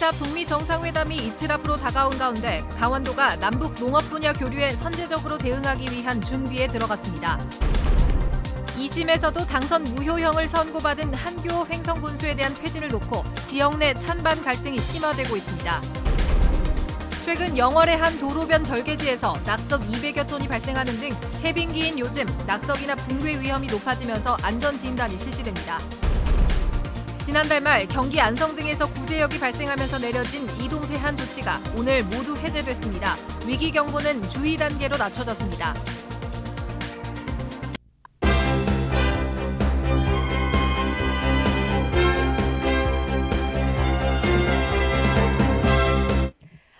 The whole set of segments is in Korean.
2차 북미 정상회담이 이틀 앞으로 다가온 가운데 강원도가 남북 농업 분야 교류에 선제적으로 대응하기 위한 준비에 들어갔습니다. 2심에서도 당선 무효형을 선고받은 한교호 횡성군수에 대한 퇴진을 놓고 지역 내 찬반 갈등이 심화되고 있습니다. 최근 영월의 한 도로변 절개지에서 낙석 200여 톤이 발생하는 등 해빙기인 요즘 낙석이나 붕괴 위험이 높아지면서 안전진단이 실시됩니다. 지난달 말 경기 안성 등에서 구제역이 발생하면서 내려진 이동 제한 조치가 오늘 모두 해제됐습니다. 위기 경보는 주의 단계로 낮춰졌습니다.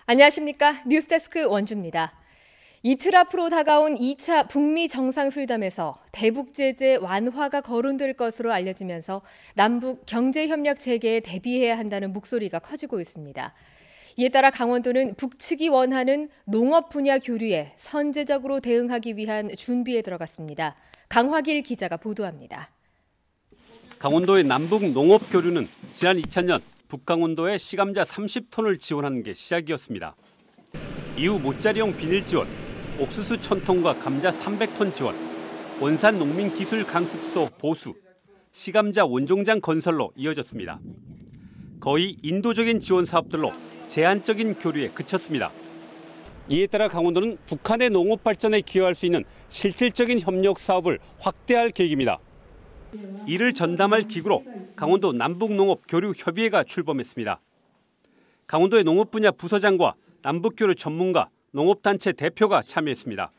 안녕하십니까. 뉴스데스크 원주입니다. 이틀 앞으로 다가온 2차 북미 정상회담에서 대북 제재 완화가 거론될 것으로 알려지면서 남북 경제협력 재개에 대비해야 한다는 목소리가 커지고 있습니다. 이에 따라 강원도는 북측이 원하는 농업 분야 교류에 선제적으로 대응하기 위한 준비에 들어갔습니다. 강화길 기자가 보도합니다. 강원도의 남북 농업 교류는 지난 2000년 북강원도에 시감자 30톤을 지원하는 게 시작이었습니다. 이후 모짜리용 비닐 지원, 옥수수 1000톤과 감자 300톤 지원, 원산 농민기술 강습소 보수, 시감자 원종장 건설로 이어졌습니다. 거의 인도적인 지원 사업들로 제한적인 교류에 그쳤습니다. 이에 따라 강원도는 북한의 농업 발전에 기여할 수 있는 실질적인 협력 사업을 확대할 계획입니다. 이를 전담할 기구로 강원도 남북농업교류협의회가 출범했습니다. 강원도의 농업 분야 부서장과 남북교류 전문가, 농업단체 대표가 참여했습니다.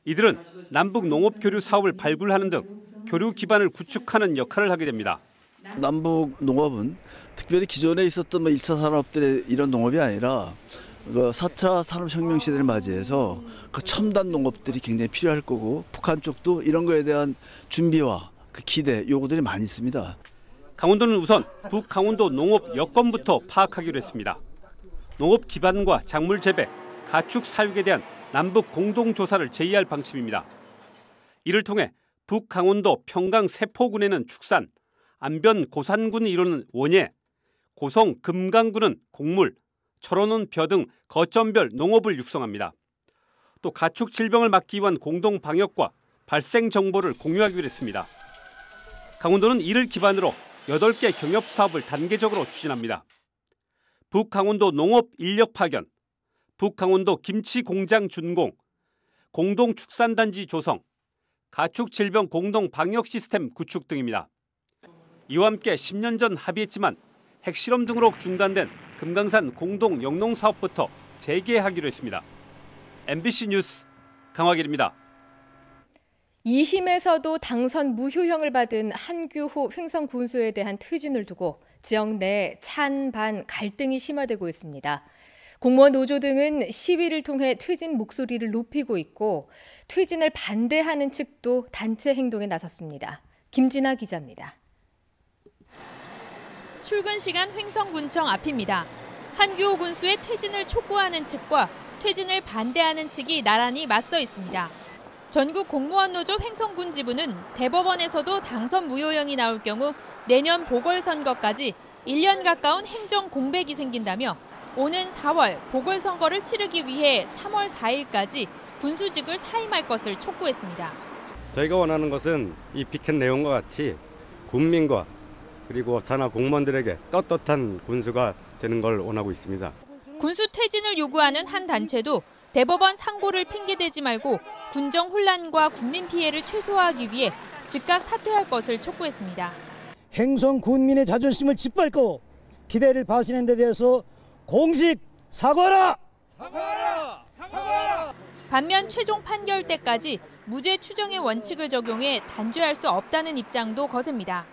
이들은 남북농업교류 사업을 발굴하는 등 교류 기반을 구축하는 역할을 하게 됩니다. 남북농업은 특별히 기존에 있었던 1차 산업들의 이런 농업이 아니라 4차 산업혁명 시대를 맞이해서 그 첨단 농업들이 굉장히 필요할 거고 북한 쪽도 이런 거에 대한 준비와 그 기대, 요구들이 많이 있습니다. 강원도는 우선 북강원도 농업 여건부터 파악하기로 했습니다. 농업 기반과 작물 재배, 가축 사육에 대한 남북 공동조사를 제의할 방침입니다. 이를 통해 북강원도 평강 세포군에는 축산, 안변 고산군을 이루는 원예, 고성 금강군은 곡물, 철원은 벼 등 거점별 농업을 육성합니다. 또 가축 질병을 막기 위한 공동 방역과 발생 정보를 공유하기로 했습니다. 강원도는 이를 기반으로 8개 경협 사업을 단계적으로 추진합니다. 북강원도 농업 인력 파견, 북강원도 김치 공장 준공, 공동 축산단지 조성, 가축 질병 공동 방역 시스템 구축 등입니다. 이와 함께 10년 전 합의했지만 핵실험 등으로 중단된 금강산 공동 영농 사업부터 재개하기로 했습니다. MBC 뉴스 강화길입니다. 2심에서도 당선 무효형을 받은 한교호 횡성군수에 대한 퇴진을 두고 지역 내 찬반 갈등이 심화되고 있습니다. 공무원 노조 등은 시위를 통해 퇴진 목소리를 높이고 있고 퇴진을 반대하는 측도 단체 행동에 나섰습니다. 김진아 기자입니다. 출근 시간 횡성군청 앞입니다. 한교호 군수의 퇴진을 촉구하는 측과 퇴진을 반대하는 측이 나란히 맞서 있습니다. 전국 공무원 노조 횡성군 지부는 대법원에서도 당선 무효형이 나올 경우 내년 보궐선거까지 1년 가까운 행정 공백이 생긴다며 오는 4월 보궐선거를 치르기 위해 3월 4일까지 군수직을 사임할 것을 촉구했습니다. 저희가 원하는 것은 이 피켓 내용과 같이 국민과 그리고 산하 공무원들에게 떳떳한 군수가 되는 걸 원하고 있습니다. 군수 퇴진을 요구하는 한 단체도 대법원 상고를 핑계대지 말고 군정 혼란과 국민 피해를 최소화하기 위해 즉각 사퇴할 것을 촉구했습니다. 행성 군민의 자존심을 짓밟고 기대를 바치는 데 대해서 공식 사과하라! 사과하라! 사과하라! 반면 최종 판결 때까지 무죄 추정의 원칙을 적용해 단죄할 수 없다는 입장도 거셉니다.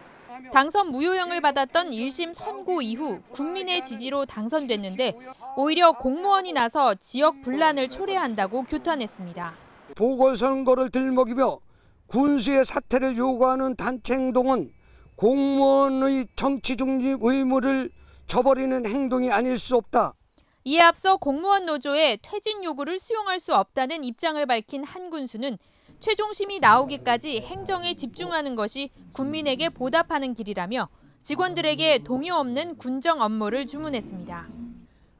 당선 무효형을 받았던 1심 선고 이후 국민의 지지로 당선됐는데 오히려 공무원이 나서 지역 분란을 초래한다고 규탄했습니다. 보궐선거를 들먹이며 군수의 사퇴를 요구하는 단체 행동은 공무원의 정치 중립 의무를 저버리는 행동이 아닐 수 없다. 이에 앞서 공무원 노조의 퇴진 요구를 수용할 수 없다는 입장을 밝힌 한 군수는 최종심이 나오기까지 행정에 집중하는 것이 국민에게 보답하는 길이라며 직원들에게 동요 없는 군정 업무를 주문했습니다.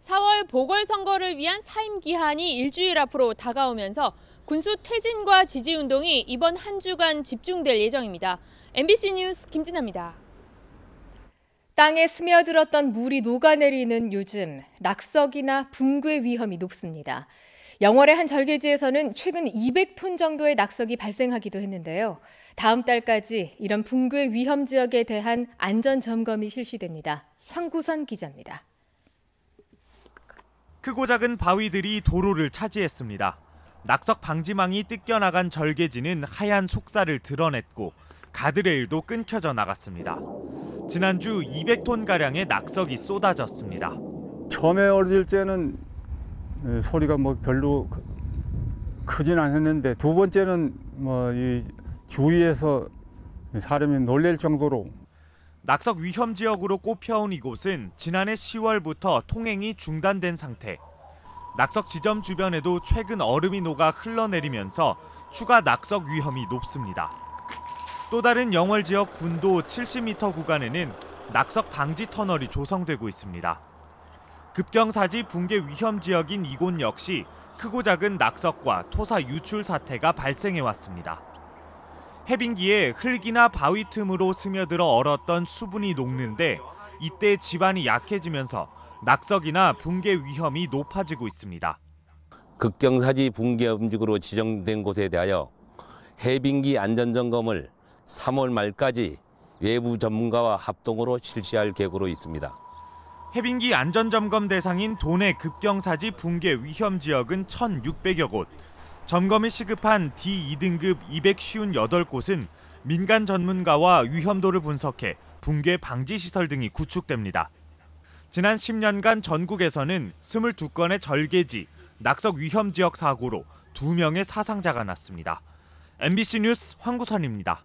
4월 보궐선거를 위한 사임 기한이 일주일 앞으로 다가오면서 군수 퇴진과 지지운동이 이번 한 주간 집중될 예정입니다. MBC 뉴스 김진아입니다. 땅에 스며들었던 물이 녹아내리는 요즘 낙석이나 붕괴 위험이 높습니다. 영월의 한 절개지에서는 최근 200톤 정도의 낙석이 발생하기도 했는데요. 다음 달까지 이런 붕괴 위험 지역에 대한 안전 점검이 실시됩니다. 황구선 기자입니다. 크고 작은 바위들이 도로를 차지했습니다. 낙석 방지망이 뜯겨나간 절개지는 하얀 속살을 드러냈고 가드레일도 끊겨져 나갔습니다. 지난주 200톤가량의 낙석이 쏟아졌습니다. 처음에 어릴 때는 소리가 별로 크진 않았는데 두 번째는 이 주위에서 사람이 놀랄 정도로. 낙석 위험 지역으로 꼽혀온 이곳은 지난해 10월부터 통행이 중단된 상태. 낙석 지점 주변에도 최근 얼음이 녹아 흘러내리면서 추가 낙석 위험이 높습니다. 또 다른 영월 지역 군도 70m 구간에는 낙석 방지 터널이 조성되고 있습니다. 급경사지 붕괴 위험 지역인 이곳 역시 크고 작은 낙석과 토사 유출 사태가 발생해왔습니다. 해빙기에 흙이나 바위 틈으로 스며들어 얼었던 수분이 녹는데 이때 지반이 약해지면서 낙석이나 붕괴 위험이 높아지고 있습니다. 급경사지 붕괴 음직으로 지정된 곳에 대하여 해빙기 안전점검을 3월 말까지 외부 전문가와 합동으로 실시할 계획으로 있습니다. 해빙기 안전점검 대상인 도내 급경사지 붕괴 위험 지역은 1,600여 곳. 점검이 시급한 D2등급 258곳은 민간 전문가와 위험도를 분석해 붕괴 방지 시설 등이 구축됩니다. 지난 10년간 전국에서는 22건의 절개지, 낙석 위험 지역 사고로 2명의 사상자가 났습니다. MBC 뉴스 황구선입니다.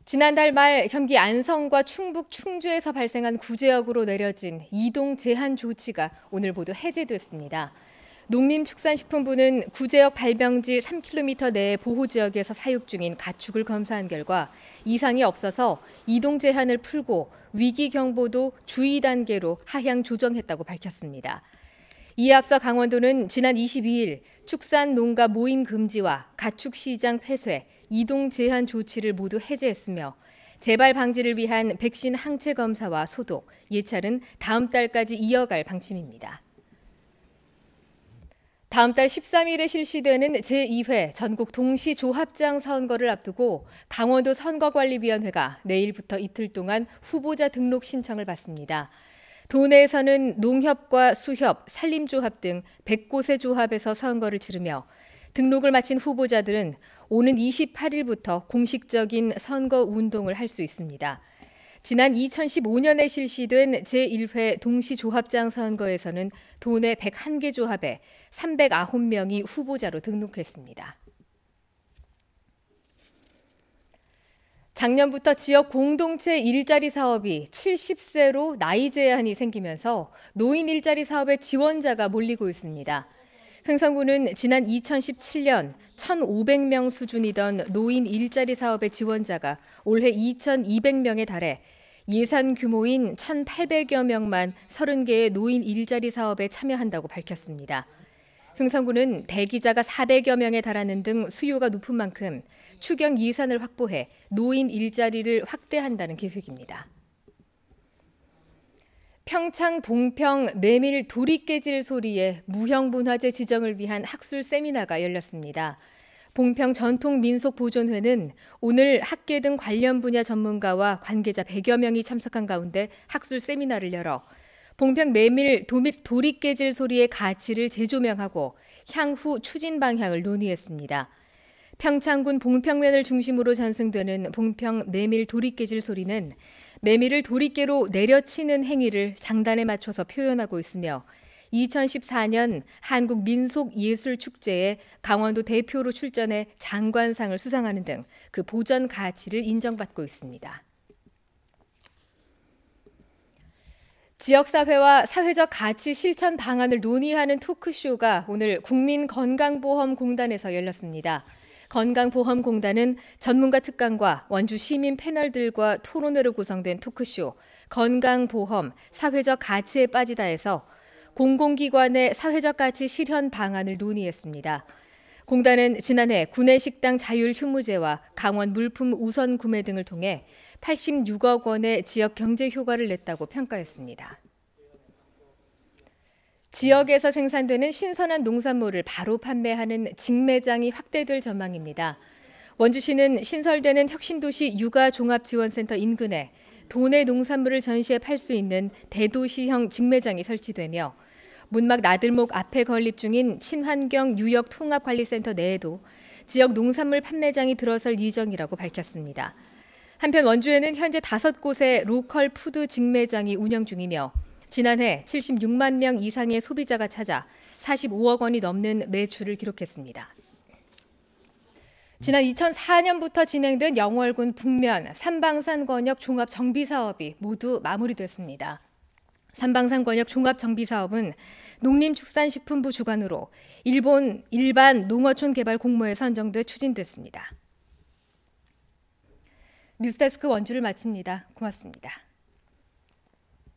지난달 말 경기 안성과 충북 충주에서 발생한 구제역으로 내려진 이동 제한 조치가 오늘 모두 해제됐습니다. 농림축산식품부는 구제역 발병지 3km 내의 보호지역에서 사육 중인 가축을 검사한 결과 이상이 없어서 이동 제한을 풀고 위기 경보도 주의 단계로 하향 조정했다고 밝혔습니다. 이에 앞서 강원도는 지난 22일 축산 농가 모임 금지와 가축 시장 폐쇄, 이동 제한 조치를 모두 해제했으며 재발 방지를 위한 백신 항체 검사와 소독, 예찰은 다음 달까지 이어갈 방침입니다. 다음 달 13일에 실시되는 제2회 전국 동시조합장 선거를 앞두고 강원도 선거관리위원회가 내일부터 이틀 동안 후보자 등록 신청을 받습니다. 도내에서는 농협과 수협, 산림조합 등 100곳의 조합에서 선거를 치르며 등록을 마친 후보자들은 오는 28일부터 공식적인 선거 운동을 할 수 있습니다. 지난 2015년에 실시된 제1회 동시조합장 선거에서는 도내 101개 조합에 309명이 후보자로 등록했습니다. 작년부터 지역 공동체 일자리 사업이 70세로 나이 제한이 생기면서 노인 일자리 사업의 지원자가 몰리고 있습니다. 횡성구는 지난 2017년 1,500명 수준이던 노인 일자리 사업의 지원자가 올해 2,200명에 달해 예산 규모인 1,800여 명만 30개의 노인 일자리 사업에 참여한다고 밝혔습니다. 횡성구는 대기자가 400여 명에 달하는 등 수요가 높은 만큼 추경 예산을 확보해 노인 일자리를 확대한다는 계획입니다. 평창 봉평 메밀 도리깨질 소리의 무형문화재 지정을 위한 학술 세미나가 열렸습니다. 봉평 전통민속보존회는 오늘 학계 등 관련 분야 전문가와 관계자 100여 명이 참석한 가운데 학술 세미나를 열어 봉평 메밀 도리깨질 소리의 가치를 재조명하고 향후 추진 방향을 논의했습니다. 평창군 봉평면을 중심으로 전승되는 봉평 메밀 도리깨질 소리는 메밀을 도리깨로 내려치는 행위를 장단에 맞춰서 표현하고 있으며 2014년 한국민속예술축제에 강원도 대표로 출전해 장관상을 수상하는 등 그 보전 가치를 인정받고 있습니다. 지역사회와 사회적 가치 실천 방안을 논의하는 토크쇼가 오늘 국민건강보험공단에서 열렸습니다. 건강보험공단은 전문가 특강과 원주 시민 패널들과 토론회로 구성된 토크쇼 건강보험 사회적 가치에 빠지다에서 공공기관의 사회적 가치 실현 방안을 논의했습니다. 공단은 지난해 구내식당 자율 휴무제와 강원 물품 우선 구매 등을 통해 86억 원의 지역 경제 효과를 냈다고 평가했습니다. 지역에서 생산되는 신선한 농산물을 바로 판매하는 직매장이 확대될 전망입니다. 원주시는 신설되는 혁신도시 육아종합지원센터 인근에 도내 농산물을 전시해 팔 수 있는 대도시형 직매장이 설치되며 문막 나들목 앞에 건립 중인 친환경 유역통합관리센터 내에도 지역 농산물 판매장이 들어설 예정이라고 밝혔습니다. 한편 원주에는 현재 5곳의 로컬 푸드 직매장이 운영 중이며 지난해 76만 명 이상의 소비자가 찾아 45억 원이 넘는 매출을 기록했습니다. 지난 2004년부터 진행된 영월군 북면 삼방산권역 종합정비사업이 모두 마무리됐습니다. 삼방산권역 종합정비사업은 농림축산식품부 주관으로 일본 일반 농어촌 개발 공모에 선정돼 추진됐습니다. 뉴스데스크 원주를 마칩니다. 고맙습니다.